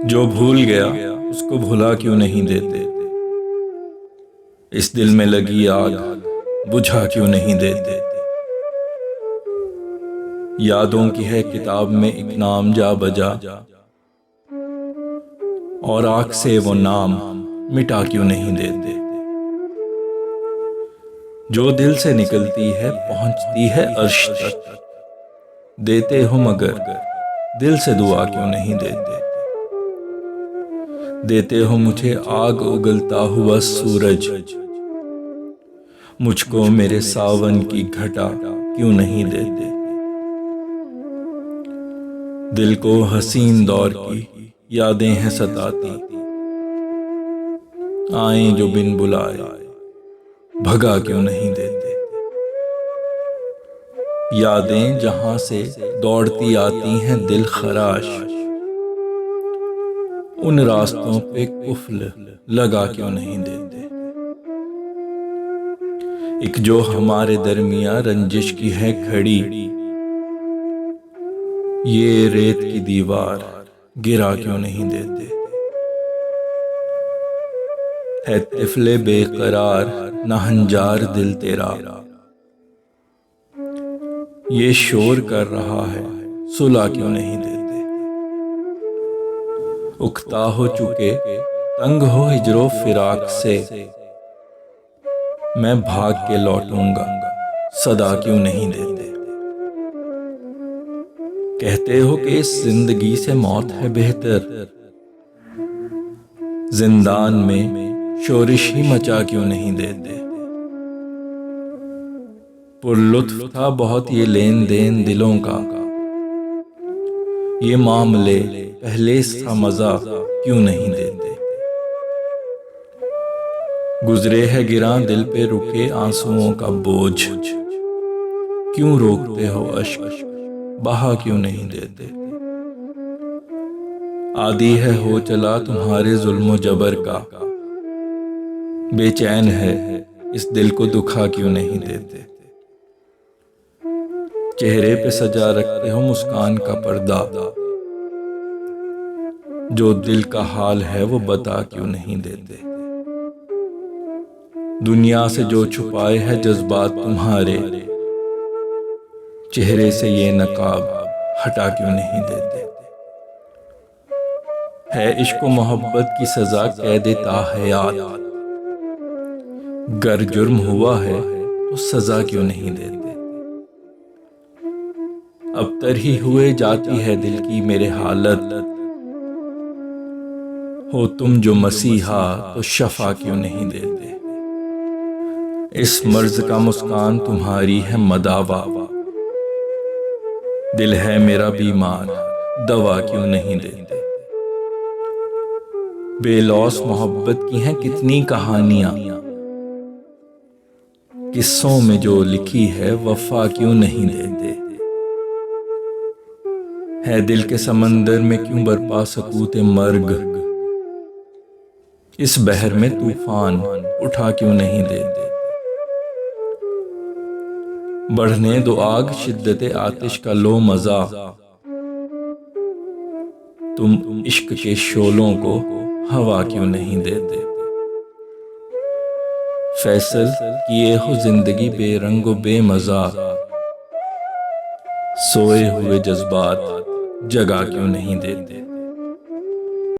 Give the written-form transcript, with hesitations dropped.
जो भूल गया उसको भुला क्यों नहीं देते। इस दिल में लगी आग बुझा क्यों नहीं देते। यादों की है किताब में एक नाम जा बजा, और आँख से वो नाम मिटा क्यों नहीं देते। जो दिल से निकलती है पहुंचती है अर्श तक, देते हो मगर दिल से दुआ क्यों नहीं देते। देते हो मुझे आग उगलता हुआ सूरज, मुझको मेरे सावन की घटा क्यों नहीं देते। दिल को हसीन दौर की यादें हैं सताती, आए जो बिन बुलाए भगा क्यों नहीं देते। यादें जहां से दौड़ती आती हैं दिल खराश, उन रास्तों पे कुफ्ल लगा क्यों नहीं देते। एक जो हमारे दरमिया रंजिश की है खड़ी, ये रेत की दीवार गिरा क्यों नहीं देते। है तिफले बेकरार नहंजार दिल तेरा, ये शोर कर रहा है सुला क्यों नहीं देते। उकता हो चुके तंग हो हिजरो फिराक से, मैं भाग के लौटूंगा सदा क्यों नहीं देते। कहते हो कि इस जिंदगी से मौत है बेहतर, जिंदान में शोरिश ही मचा क्यों नहीं देते। पुरलुत्फ था बहुत ये लेन देन दिलों का, ये मामले पहले सा मजा क्यों नहीं देते। गुजरे है गिरा दिल पे रुके आंसुओं का बोझ, क्यों रोकते हो अश्क बहा क्यों नहीं देते। आदी है हो चला तुम्हारे जुल्म जबर का, बेचैन है इस दिल को दुखा क्यों नहीं देते। चेहरे पे सजा रखते हो मुस्कान का पर्दा, जो दिल का हाल है वो बता क्यों नहीं देते। दुनिया से जो छुपाए है जज्बात तुम्हारे, चेहरे से ये नकाब हटा क्यों नहीं देते। है इश्क मोहब्बत की सजा कैद ताहयात, गर जुर्म हुआ है तो सजा क्यों नहीं देते। अब तर ही हुए जाती है दिल की मेरे हालत, हो तुम जो मसीहा तो शफा क्यों नहीं देते। इस मर्ज का मुस्कान तुम्हारी है मदावा, दिल है मेरा बीमार दवा क्यों नहीं देते। बेलौस मोहब्बत की हैं कितनी कहानियां, किस्सों में जो लिखी है वफा क्यों नहीं देते। है दिल के समंदर में क्यों बरपा सकूते मर्ग, इस बहर में तूफान उठा क्यों नहीं देते। बढ़ने दो आग शिद्दते आतिश का लो मजा, तुम इश्क के शोलों को हवा क्यों नहीं देते। फैसल किए हो जिंदगी बेरंगो बेमजा, सोए हुए जज्बात जगा क्यों नहीं देते।